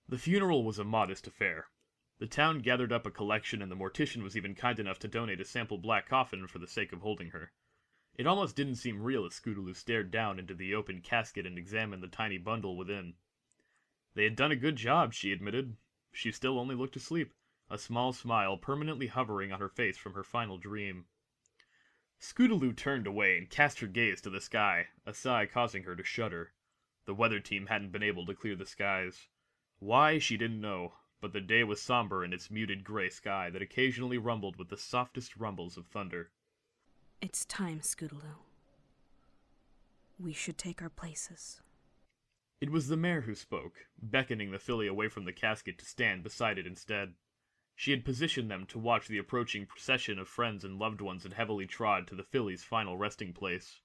The funeral was a modest affair. The town gathered up a collection, and the mortician was even kind enough to donate a sample black coffin for the sake of holding her. It almost didn't seem real as Scootaloo stared down into the open casket and examined the tiny bundle within. They had done a good job, she admitted. She still only looked asleep, a small smile permanently hovering on her face from her final dream. Scootaloo turned away and cast her gaze to the sky, a sigh causing her to shudder. The weather team hadn't been able to clear the skies. Why, she didn't know, but the day was somber in its muted gray sky that occasionally rumbled with the softest rumbles of thunder. It's time, Scootaloo. We should take our places. It was the mare who spoke, beckoning the filly away from the casket to stand beside it instead. She had positioned them to watch the approaching procession of friends and loved ones that heavily trod to the filly's final resting place.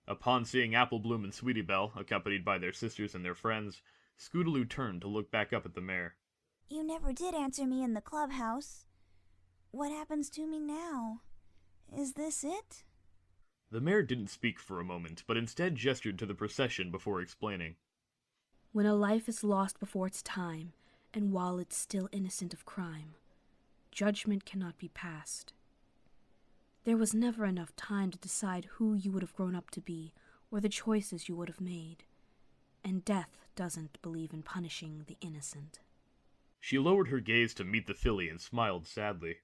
Upon seeing Applebloom and Sweetie Belle, accompanied by their sisters and their friends, Scootaloo turned to look back up at the mare. You never did answer me in the clubhouse. What happens to me now? Is this it? The mare didn't speak for a moment, but instead gestured to the procession before explaining. When a life is lost before its time, and while it's still innocent of crime, judgment cannot be passed. There was never enough time to decide who you would have grown up to be, or the choices you would have made, and death doesn't believe in punishing the innocent. She lowered her gaze to meet the filly and smiled sadly.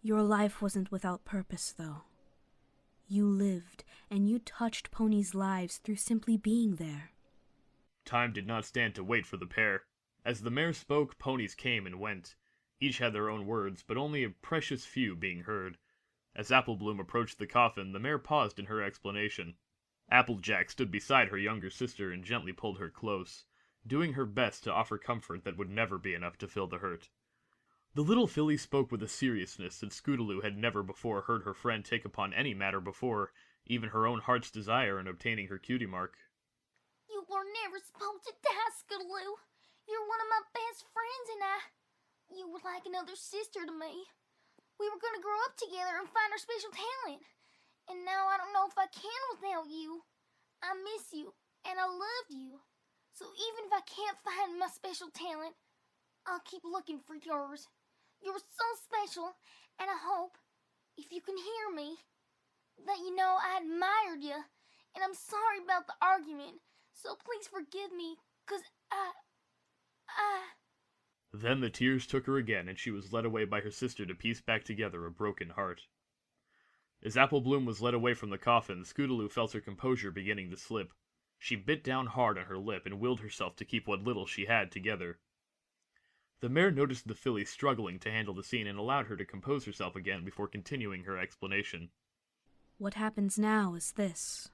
Your life wasn't without purpose, though. You lived, and you touched ponies' lives through simply being there. Time did not stand to wait for the pair. As the mare spoke, ponies came and went. Each had their own words, but only a precious few being heard. As Applebloom approached the coffin, the mare paused in her explanation. Applejack stood beside her younger sister and gently pulled her close, doing her best to offer comfort that would never be enough to fill the hurt. The little filly spoke with a seriousness that Scootaloo had never before heard her friend take upon any matter before, even her own heart's desire in obtaining her cutie mark. You were never supposed to die, Scootaloo. You're one of my best friends, and you were like another sister to me. We were going to grow up together and find our special talent. And now I don't know if I can without you. I miss you, and I loved you. So even if I can't find my special talent, I'll keep looking for yours. You're so special, and I hope, if you can hear me, that you know I admired you, and I'm sorry about the argument, so please forgive me, 'cause Then the tears took her again, and she was led away by her sister to piece back together a broken heart. As Applebloom was led away from the coffin, Scootaloo felt her composure beginning to slip. She bit down hard on her lip and willed herself to keep what little she had together. The mare noticed the filly struggling to handle the scene and allowed her to compose herself again before continuing her explanation. What happens now is this.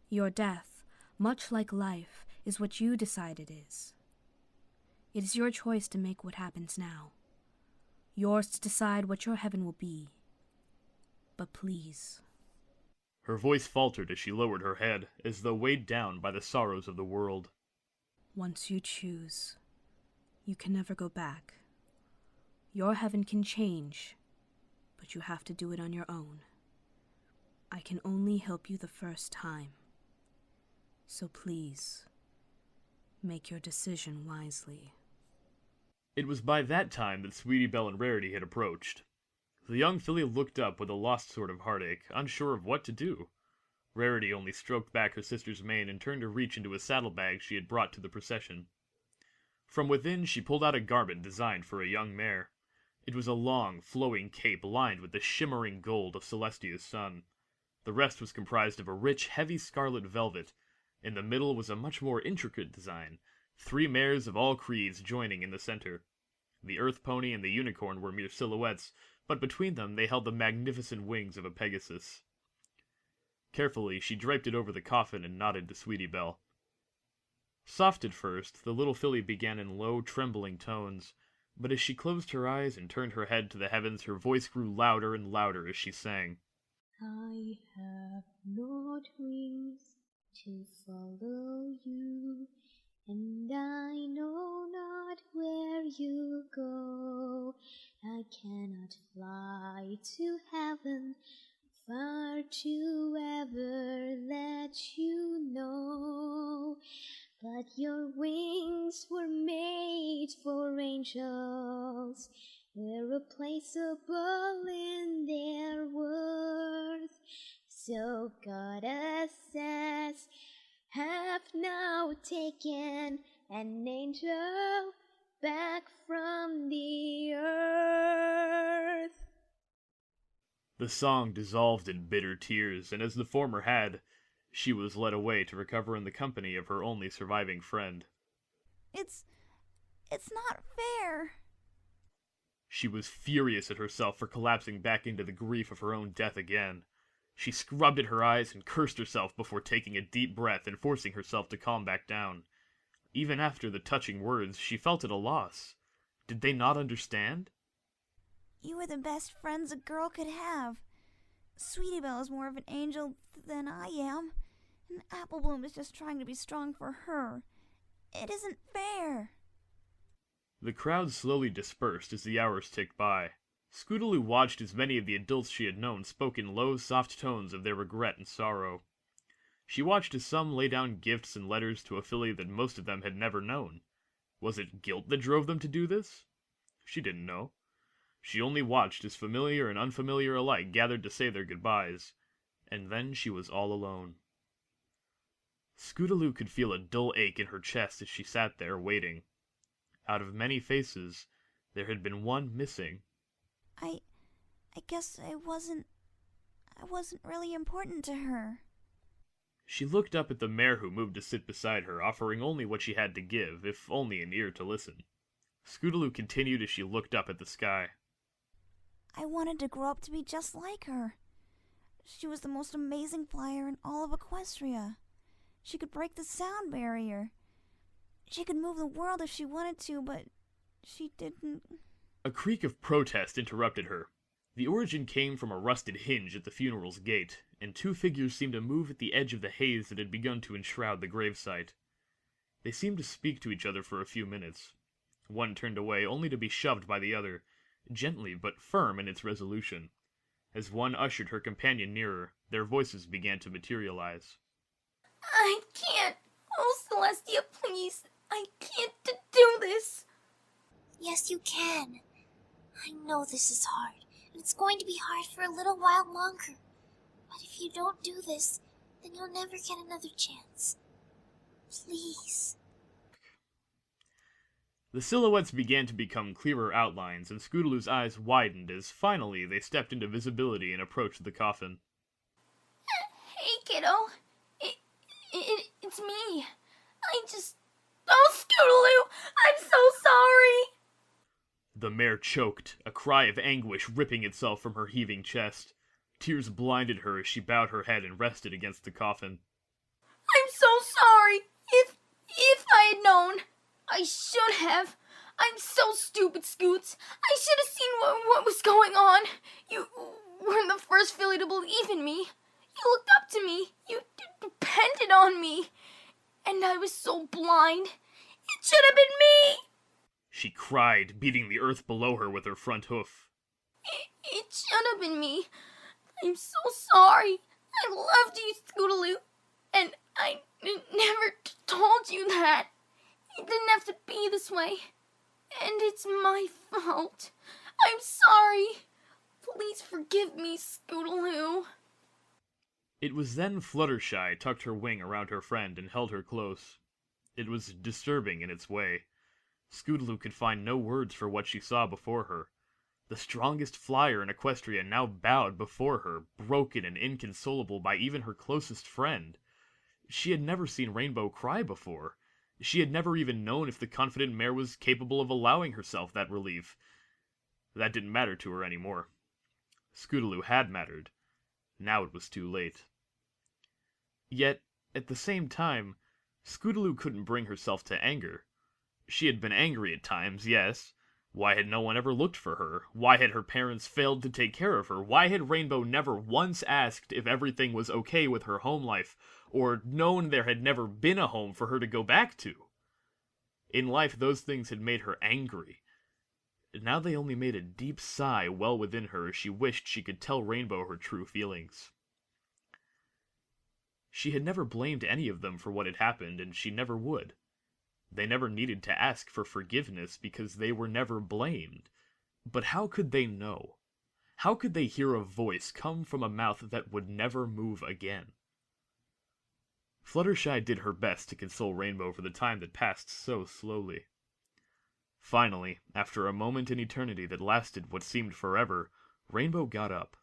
Your death, much like life, is what you decide it is. It is your choice to make what happens now. Yours to decide what your heaven will be. But please. Her voice faltered as she lowered her head, as though weighed down by the sorrows of the world. Once you choose, you can never go back. Your heaven can change, but you have to do it on your own. I can only help you the first time. So please, make your decision wisely. It was by that time that Sweetie Belle and Rarity had approached. The young filly looked up with a lost sort of heartache, unsure of what to do. Rarity only stroked back her sister's mane and turned to reach into a saddlebag she had brought to the procession. From within, she pulled out a garment designed for a young mare. It was a long, flowing cape lined with the shimmering gold of Celestia's sun. The rest was comprised of a rich, heavy scarlet velvet. In the middle was a much more intricate design, 3 mares of all creeds joining in the center. The earth pony and the unicorn were mere silhouettes, but between them they held the magnificent wings of a Pegasus. Carefully, she draped it over the coffin and nodded to Sweetie Belle. Soft at first, the little filly began in low, trembling tones, but as she closed her eyes and turned her head to the heavens, her voice grew louder and louder as she sang. I have not wings to follow you, and I know not where you go. I cannot fly to heaven, far to ever let you know. But your wings were made made for angels, irreplaceable in their worth. So goddesses have now taken an angel back from the earth. The song dissolved in bitter tears, and as the former had, she was led away to recover in the company of her only surviving friend. It's not fair. She was furious at herself for collapsing back into the grief of her own death again. She scrubbed at her eyes and cursed herself before taking a deep breath and forcing herself to calm back down. Even after the touching words, she felt at a loss. Did they not understand? You are the best friends a girl could have. Sweetie Belle is more of an angel than I am, and Apple Bloom is just trying to be strong for her. It isn't fair. The crowd slowly dispersed as the hours ticked by. Scootaloo watched as many of the adults she had known spoke in low, soft tones of their regret and sorrow. She watched as some lay down gifts and letters to a filly that most of them had never known. Was it guilt that drove them to do this? She didn't know. She only watched as familiar and unfamiliar alike gathered to say their goodbyes, and then she was all alone. Scootaloo could feel a dull ache in her chest as she sat there waiting. Out of many faces, there had been one missing. I guess I wasn't really important to her. She looked up at the mare who moved to sit beside her, offering only what she had to give, if only an ear to listen. Scootaloo continued as she looked up at the sky. I wanted to grow up to be just like her. She was the most amazing flyer in all of Equestria. She could break the sound barrier. She could move the world if she wanted to, but she didn't. A creak of protest interrupted her. The origin came from a rusted hinge at the funeral's gate, and two figures seemed to move at the edge of the haze that had begun to enshroud the gravesite. They seemed to speak to each other for a few minutes. One turned away, only to be shoved by the other, gently but firm in its resolution. As one ushered her companion nearer, their voices began to materialize. I can't. Oh, Celestia, please. I can't do this. Yes, you can. I know this is hard, and it's going to be hard for a little while longer. But if you don't do this, then you'll never get another chance. Please. The silhouettes began to become clearer outlines, and Scootaloo's eyes widened as finally they stepped into visibility and approached the coffin. Hey, kiddo. It's me. Oh, Scootaloo! I'm so sorry! The mare choked, a cry of anguish ripping itself from her heaving chest. Tears blinded her as she bowed her head and rested against the coffin. I'm so sorry. If I had known, I should have. I'm so stupid, Scoots. I should have seen what was going on. You were the first filly to believe in me. You looked up to me. You depended on me. And I was so blind. It should have been me. She cried, beating the earth below her with her front hoof. It should have been me. I'm so sorry. I loved you, Scootaloo. And I never told you that. It didn't have to be this way. And it's my fault. I'm sorry. Please forgive me, Scootaloo. It was then Fluttershy tucked her wing around her friend and held her close. It was disturbing in its way. Scootaloo could find no words for what she saw before her. The strongest flyer in Equestria now bowed before her, broken and inconsolable by even her closest friend. She had never seen Rainbow cry before. She had never even known if the confident mare was capable of allowing herself that relief. That didn't matter to her anymore. Scootaloo had mattered. Now it was too late. Yet, at the same time, Scootaloo couldn't bring herself to anger. She had been angry at times, yes. Why had no one ever looked for her? Why had her parents failed to take care of her? Why had Rainbow never once asked if everything was okay with her home life, or known there had never been a home for her to go back to? In life, those things had made her angry. Now they only made a deep sigh well within her as she wished she could tell Rainbow her true feelings. She had never blamed any of them for what had happened, and she never would. They never needed to ask for forgiveness because they were never blamed. But how could they know? How could they hear a voice come from a mouth that would never move again? Fluttershy did her best to console Rainbow for the time that passed so slowly. Finally, after a moment in eternity that lasted what seemed forever, Rainbow got up.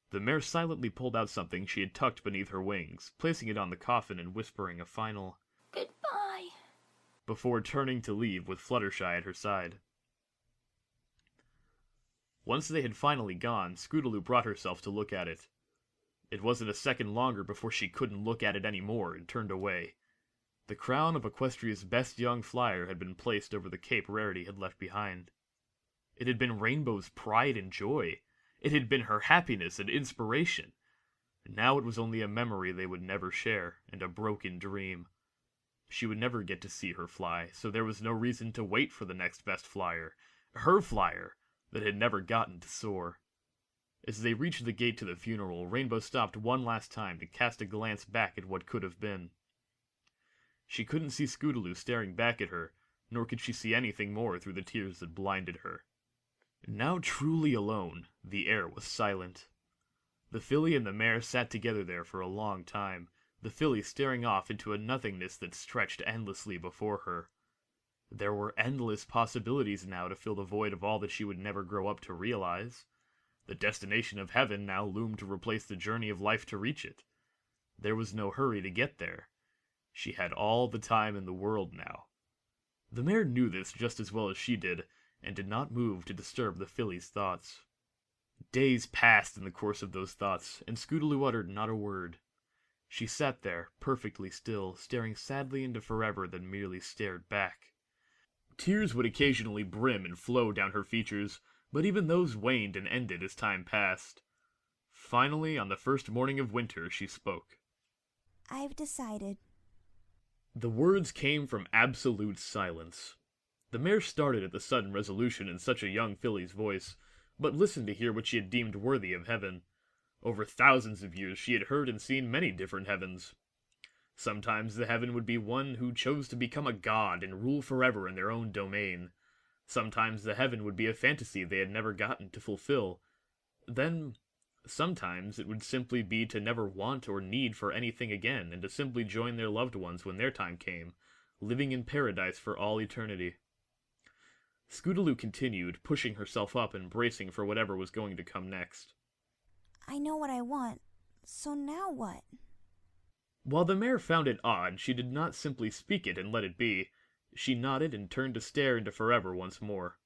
The mare silently pulled out something she had tucked beneath her wings, placing it on the coffin and whispering a final Goodbye. before turning to leave with Fluttershy at her side. Once they had finally gone, Scootaloo brought herself to look at it. It wasn't a second longer before she couldn't look at it any more and turned away. The crown of Equestria's best young flyer had been placed over the cape Rarity had left behind. It had been Rainbow's pride and joy. It had been her happiness and inspiration. And now it was only a memory they would never share, and a broken dream. She would never get to see her fly, so there was no reason to wait for the next best flyer, her flyer, that had never gotten to soar. As they reached the gate to the funeral, Rainbow stopped one last time to cast a glance back at what could have been. She couldn't see Scootaloo staring back at her, nor could she see anything more through the tears that blinded her. Now truly alone, the air was silent. The filly and the mare sat together there for a long time, the filly staring off into a nothingness that stretched endlessly before her. There were endless possibilities now to fill the void of all that she would never grow up to realize. The destination of heaven now loomed to replace the journey of life to reach it. There was no hurry to get there. She had all the time in the world now. The mare knew this just as well as she did, and did not move to disturb the filly's thoughts. Days passed in the course of those thoughts, and Scootaloo uttered not a word. She sat there, perfectly still, staring sadly into forever, then merely stared back. Tears would occasionally brim and flow down her features, but even those waned and ended as time passed. Finally, on the first morning of winter, she spoke. I've decided. The words came from absolute silence. The mare started at the sudden resolution in such a young filly's voice, but listened to hear what she had deemed worthy of heaven. Over thousands of years she had heard and seen many different heavens. Sometimes the heaven would be one who chose to become a god and rule forever in their own domain. Sometimes the heaven would be a fantasy they had never gotten to fulfill. Then, sometimes it would simply be to never want or need for anything again, and to simply join their loved ones when their time came, living in paradise for all eternity. Scootaloo continued, pushing herself up and bracing for whatever was going to come next. I know what I want, so now what? While the mare found it odd, she did not simply speak it and let it be. She nodded and turned to stare into forever once more.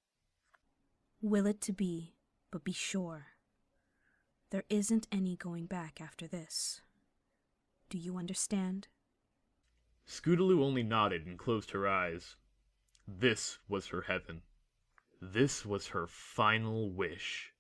Will it to be, but be sure. There isn't any going back after this. Do you understand? Scootaloo only nodded and closed her eyes. This was her heaven. This was her final wish.